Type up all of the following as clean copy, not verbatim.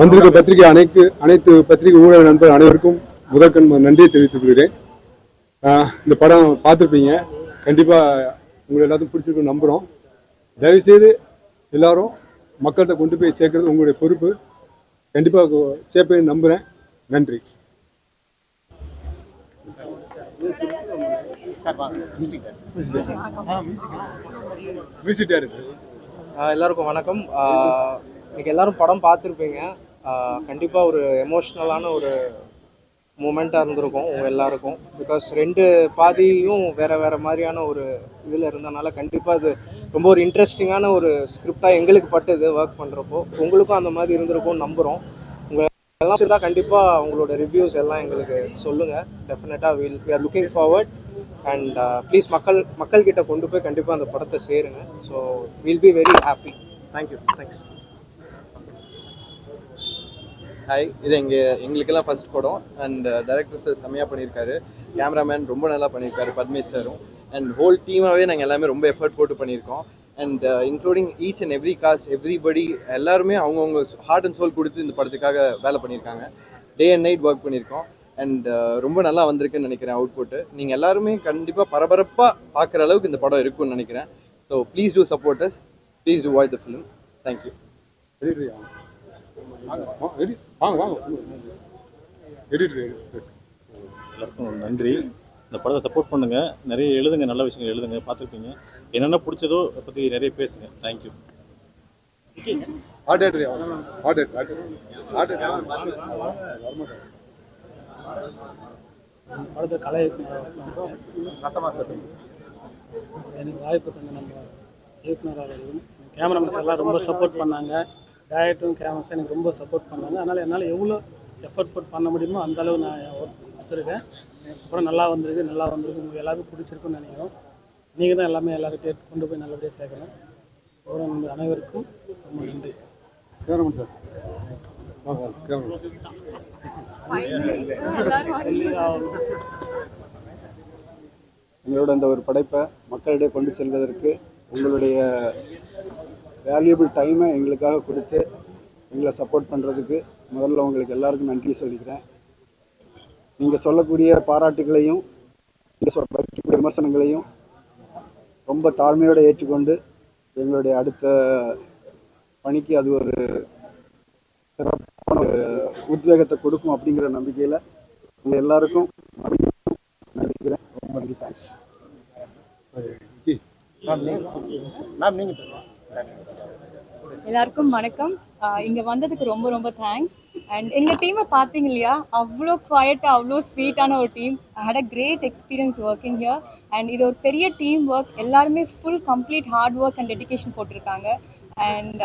வந்திருக்க பத்திரிகை அனைத்து பத்திரிகை ஊடக நண்பர் அனைவருக்கும் முதற்கண் நன்றியை தெரிவித்துக் கொள்கிறேன். இந்த படம் பார்த்துருப்பீங்க. கண்டிப்பாக உங்களை எல்லாத்துக்கும் பிடிச்சிருக்குன்னு நம்புகிறோம். தயவுசெய்து எல்லாரும் மக்கள்கிட்ட கொண்டு போய் சேர்க்கறது உங்களுடைய பொறுப்பு. கண்டிப்பாக சேர்ப்பேன்னு நம்புகிறேன். நன்றி. எல்லாருக்கும் வணக்கம். இன்னைக்கு எல்லாரும் படம் பார்த்துருப்பீங்க. கண்டிப்பாக ஒரு எமோஷ்னலான ஒரு மூமெண்ட்டாக இருந்திருக்கும் உங்கள் எல்லாருக்கும். பிகாஸ் ரெண்டு பாதியும் வேறு மாதிரியான ஒரு இதில் இருந்தனால கண்டிப்பாக அது ரொம்ப ஒரு இன்ட்ரெஸ்டிங்கான ஒரு ஸ்கிரிப்டாக எங்களுக்கு பட்டுது ஒர்க் பண்ணுறப்போ. உங்களுக்கும் அந்த மாதிரி இருந்திருக்கும்னு நம்புகிறோம். உங்கள் எல்லாம் தான் கண்டிப்பாக உங்களோட ரிவ்யூஸ் எல்லாம் எங்களுக்கு சொல்லுங்கள். டெஃபினட்டாக we are looking forward. And please மக்கள்கிட்ட கொண்டு போய் கண்டிப்பாக அந்த படத்தை சேருங்க. So will be very happy. Thank you. Thanks. Hi, இது எங்களுக்கெல்லாம் ஃபர்ஸ்ட் படம். அண்ட் டைரக்டர் சார் செம்மையாக பண்ணியிருக்காரு. கேமராமேன் ரொம்ப நல்லா பண்ணியிருக்காரு, பத்மேஷ் சாரும். அண்ட் ஹோல் டீமாகவே நாங்கள் எல்லாமே ரொம்ப எஃபர்ட் போட்டு பண்ணியிருக்கோம். And including each and every cost, everybody எல்லாருமே அவங்கவுங்க ஹார்ட் அண்ட் சோல் கொடுத்து இந்த படத்துக்காக வேலை பண்ணியிருக்காங்க. டே அண்ட் நைட் ஒர்க் பண்ணியிருக்கோம். அண்ட் ரொம்ப நல்லா வந்திருக்குன்னு நினைக்கிறேன் அவுட்புட்டு. நீங்கள் எல்லாருமே கண்டிப்பாக பரபரப்பாக பார்க்குற அளவுக்கு இந்த படம் இருக்குன்னு நினைக்கிறேன். So please do support us, please do watch the film. Thank you. எல்லாருக்கும் நன்றி. இந்த படத்தை சப்போர்ட் பண்ணுங்கள், நிறைய எழுதுங்க, நல்ல விஷயங்கள் எழுதுங்க. பார்த்துருப்பீங்க, என்னென்ன பிடிச்சதோ அதை பற்றி நிறைய பேசுங்க. தேங்க்யூ. படத்தை கலை எனக்கு வாய்ப்பு தந்த நம்ம இயக்குனர் அவர்களும் கேமராமேன்ஸ் எல்லாம் ரொம்ப சப்போர்ட் பண்ணாங்க. டேரக்டரும் கேமராஸ் எனக்கு ரொம்ப சப்போர்ட் பண்ணாங்க. அதனால் என்னால் எவ்வளோ எஃபர்ட் போட்டு பண்ண முடியுமோ அந்தளவு நான் ஒர்க் கொடுத்துருக்கேன். அப்புறம் நல்லா வந்திருக்கு. உங்களுக்கு எல்லாருக்கும் பிடிச்சிருக்குன்னு நினைக்கிறோம். நீங்கள் தான் எல்லாமே எல்லாரும் கொண்டு போய் நல்லபடியாக சேர்க்கணும். நம்ம அனைவருக்கும் ரொம்ப நன்றி. எங்களோட இந்த ஒரு படைப்பை மக்களிடையே கொண்டு செல்வதற்கு உங்களுடைய வேல்யூபிள் டைமை எங்களுக்காக கொடுத்து எங்களை சப்போர்ட் பண்ணுறதுக்கு முதல்ல உங்களுக்கு எல்லாருக்கும் நன்றி சொல்லிக்கிறேன். நீங்கள் சொல்லக்கூடிய பாராட்டுகளையும் நீங்கள் சொல்லக்கூடிய விமர்சனங்களையும் ரொம்ப தாழ்மையோடு ஏற்றுக்கொண்டு எங்களுடைய அடுத்த பணிக்கு அது ஒரு சிறப்பான ஒரு உத்வேகத்தை கொடுக்கும் அப்படிங்கிற நம்பிக்கையில் உங்கள் எல்லாருக்கும் நினைக்கிறேன். ரொம்ப நன்றி. தேங்க்ஸ். எல்லாருக்கும் வணக்கம். இங்கே வந்ததுக்கு ரொம்ப ரொம்ப தேங்க்ஸ். அண்ட் எங்கள் டீமை பார்த்தீங்க இல்லையா, அவ்வளோ குவாய்ட்டாக அவ்வளோ ஸ்வீட்டான ஒரு team. I had a great experience working here. And இது ஒரு பெரிய டீம் ஒர்க். எல்லாருமே full complete hard work and dedication போட்டிருக்காங்க. அண்ட்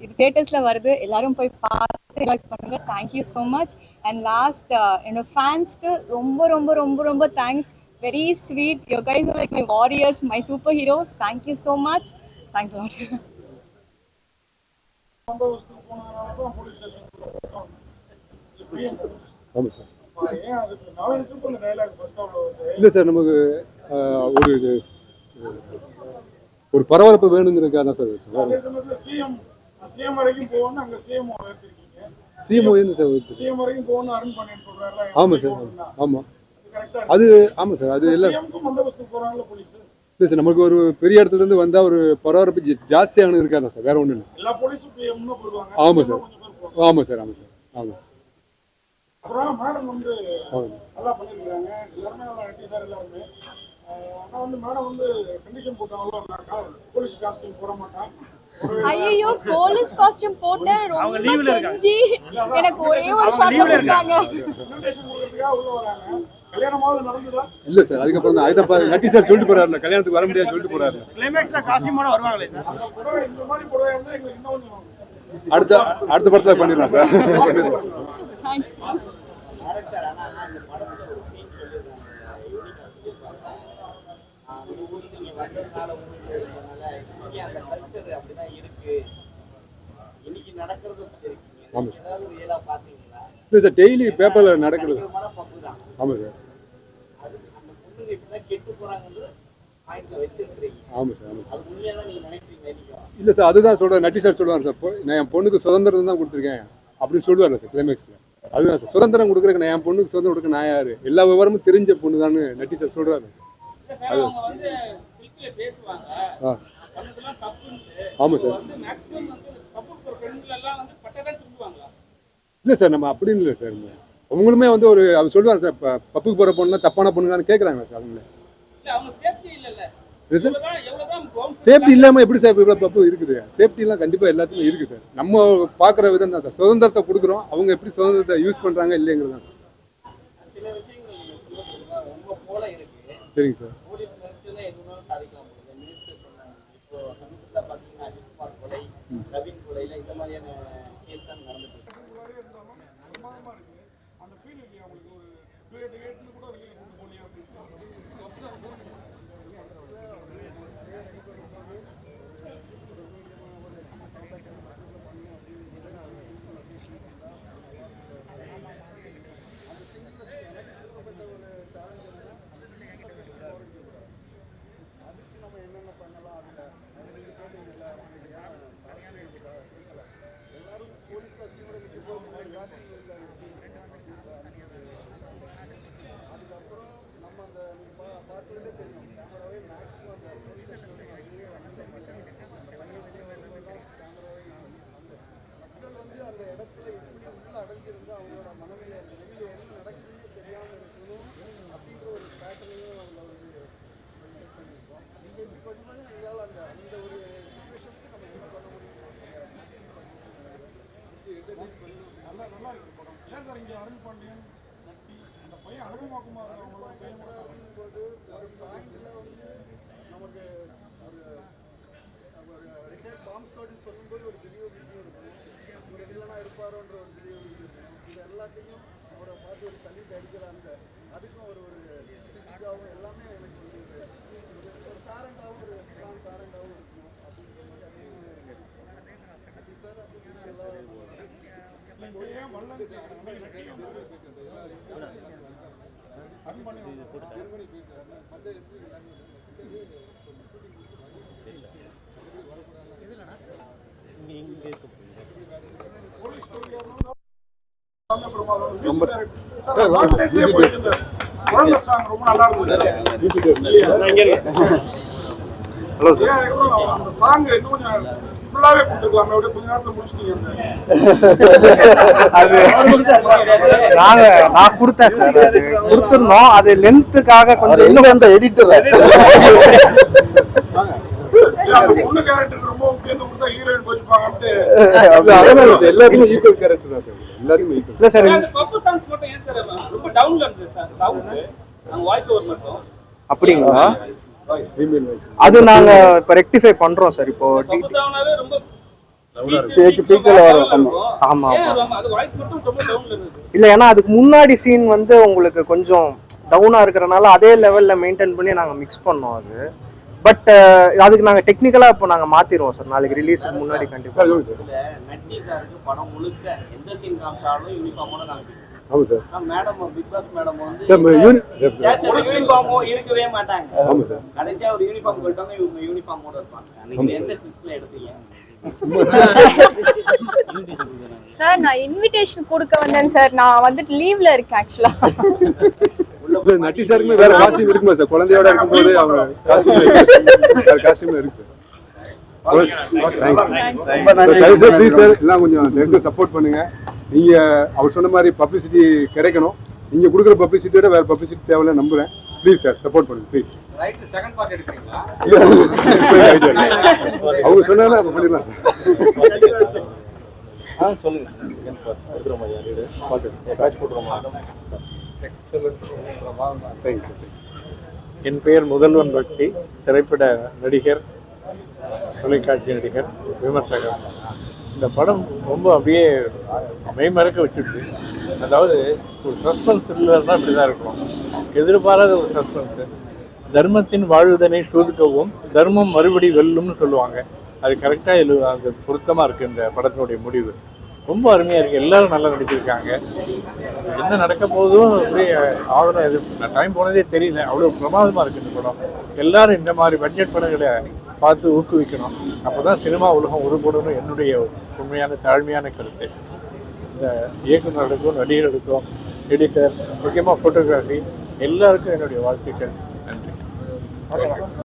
இது தியேட்டர்ஸில் வருது, எல்லாரும் போய் பார்த்து என்ஜாய் பண்ணுங்கள். Thank you so much. And last என்னோட ஃபேன்ஸ்க்கு ரொம்ப ரொம்ப ரொம்ப ரொம்ப thanks. Very sweet. You guys are like my warriors, my super heroes. Thank you so much. Thanks lot. இல்லை சார், நமக்கு ஒரு பரபரப்பு வேணுங்கிறதுக்காக தான் சார். ஆமாம் சார். ஆமாம் அது ஆமாம் சார். அது எல்லாம் இல்லை சார். நமக்கு ஒரு பெரிய இடத்துல இருந்து வந்தால் ஒரு பரபரப்பு ஜாஸ்தியானது இருக்காதா சார், வேற ஒன்றும் இல்லை. ஆமாம் சார். ஆமாம் சார். ஆமாம் சார். ஆமாம். ஐயோ, போலீஸ் காஸ்டியூம் போட்டு ரொம்ப கெஞ்சி எனக்கு ஒரே ஒரு ஷாட் கொடுத்தாங்க. இல்ல சார், அதுக்கப்புறம் தான் நட்டி சார் சொல்லிட்டு போறாரு, கல்யாணத்துக்கு வர முடியாது சொல்லிட்டு போறாரு. அடுத்த படத்துல பண்ணிடலாம் சார். இல்லை சார், டெய்லி பேப்பரில் நடக்கிறது. ஆமாம் சார். ஆமாம் சார். ஆமாம் சார். இல்லை சார், அதுதான் சொல்கிறேன். நட்டி சார் சொல்லுவார் சார், நான் என் பொண்ணுக்கு சுதந்திரம் தான் கொடுத்துருக்கேன். அப்படின்னு சொல்லுவார்ல சார் கிளைமேக்ஸில். அதுதான் சார் சுதந்திரம் கொடுக்குறக்கு நான் என் பொண்ணுக்கு சுதந்திரம் கொடுக்க நான் யார், எல்லா விவரமும் தெரிஞ்ச பொண்ணு தான் நட்டி சார் சொல்கிறாரு சார். அதுதான் சார். ஆமாம் சார். இல்லை சார் நம்ம அப்படின்னு இல்லை சார். அவங்களுமே வந்து ஒரு அவர் சொல்லுவாங்க சார், இப்போ பப்புக்கு போகிற பொண்ணுலாம் தப்பான பொண்ணுங்களான்னு கேட்குறாங்க சார் அவங்களே. சார் சேஃப்டி இல்லாமல் எப்படி சார் இவ்வளோ பப்பு இருக்குது? சேஃப்டிலாம் கண்டிப்பாக எல்லாத்துக்கும் இருக்குது சார். நம்ம பார்க்குற விதம் தான் சார். சுதந்திரத்தை கொடுக்குறோம், அவங்க எப்படி சுதந்திரத்தை யூஸ் பண்ணுறாங்க இல்லைங்கிறது தான் சார். சரிங்க சார். Hello sir. அந்த சாங் இன்னும் கொஞ்சம் ஃபுல்லாவே கொடுத்துருக்கலாமே, அப்படியே கொஞ்ச நேரத்துல முடிச்சிட்டீங்க. அது நான் கொடுத்தேன் சார், அது கொடுத்துருந்தோம். அது லென்த்துக்காக கொஞ்சம் இன்னும் அந்த எடிட்டர் பொண்ணு கேரக்டர் ரொம்ப முக்கியம் கொடுத்தா ஹீரோயின் போச்சுப்பாங்கன்ட்டு எல்லாருமே ஈக்குவல் கேரக்டர் தான் சார். எல்லாருமே ஈக்குவல் இல்லை சார். பப்பு சாங்ஸ் மட்டும் ஏன் சார் ரொம்ப டவுன்ல இருந்து சார் சவுண்ட் அங்க வாய்ஸ் ஓவர் மட்டும் அப்படிங்களா? அது நாங்க இப்ப ரெக்டிஃபை பண்றோம் சார். இப்போ பப்பு சாங்னாவே ரொம்ப பீக்கல வரும். ஆமா அது வாய்ஸ் மட்டும் ரொம்ப டவுன்ல இருக்கு. இல்ல, ஏன்னா அதுக்கு முன்னாடி சீன் வந்து உங்களுக்கு கொஞ்சம் டவுனா இருக்கறனால அதே லெவல்ல மெயின்டைன் பண்ணி நாங்க மிக்ஸ் பண்ணோம் அது. பட் அதுக்கு நாங்க டெக்னிக்கலா இப்போ நாங்க மாத்திடுவோம் சார் நாளைக்கு ரிலீஸ்க்கு முன்னாடி. கண்டிப்பா நட்டி சாருக்கு படம் முழுக்க எந்த சீன் காமிச்சாலும் யூனிஃபார்மோட காமிப்பீங்க. ஆமா sir. Madam big boss madam வந்து சார் யூனிஃபார்மோ இருக்கவே மாட்டாங்க. ஆமா சார். கடைசியா ஒரு யூனிஃபார்ம் போட்டாங்க, இவங்க யூனிஃபார்மோட இருப்பாங்க. அன்னைக்கு எந்த ட்ரிப்ல எடுத்தீங்க சார்? நான் இன்விடேஷன் கொடுக்க வந்தேன் சார். நான் வந்துட்டு லீவ்ல இருக்கேன் ஆக்சுவலா. நட்டி சாருக்குமே வேற காஸ்டியூம் இருக்குமா சார்? குழந்தையோட இருக்கும்போது அவங்க காஸ்டியூம் இருக்கு சார். ப்ளீஸ் சார் எல்லாம் கொஞ்சம் சப்போர்ட் பண்ணுங்க. நீங்க அவர் சொன்ன மாதிரி பப்ளிசிட்டி கிடைக்கணும். நீங்க கொடுக்குற பப்ளிசிட்டியோட வேற பப்ளிசிட்டி தேவையில்ல நம்புறேன். ப்ளீஸ் சார் சப்போர்ட் பண்ணுங்க ப்ளீஸ். ரைட், செகண்ட் பார்ட் எடுக்கிறீங்களா? அவங்க சொன்னாலும் அப்ப பண்ணிடலாம் சார். சொல்லுங்க. என் பெயர் முதல்வன் பக்தி, திரைப்பட நடிகர், தொலைக்காட்சி நடிகர், விமர்சகர். இந்த படம் ரொம்ப அப்படியே மெய்மறக்க வச்சுடுது. அதாவது ஒரு சஸ்பென்ஸ் த்ரில்லர்னா இப்படி தான் இருக்கும். எதிர்பாராத ஒரு சஸ்பென்ஸு. தர்மத்தின் வாழ்வுதனை சோதிக்கவும் தர்மம் மறுபடி வெல்லும்னு சொல்லுவாங்க. அது கரெக்டாக அது பொருத்தமாக இருக்குது. இந்த படத்தினுடைய முடிவு ரொம்ப அருமையாக இருக்குது. எல்லாரும் நல்லா நடிச்சிருக்காங்க. என்ன நடக்க போதும் அப்படியே ஆகணும். இது டைம் போனதே தெரியல, அவ்வளோ பிரமாதமாக இருக்குது இந்த படம். எல்லாரும் இந்த மாதிரி பட்ஜெட் படங்களை பார்த்து ஊக்குவிக்கணும். அப்போ தான் சினிமா உலகம் உருப்படணும். என்னுடைய உண்மையான தாழ்மையான கருத்து. இந்த இயக்குநர்களுக்கும் நடிகர்களுக்கும் எடிட்டர் முக்கியமாக ஃபோட்டோகிராஃபி எல்லாருக்கும் என்னுடைய வாழ்த்துக்கள். நன்றி.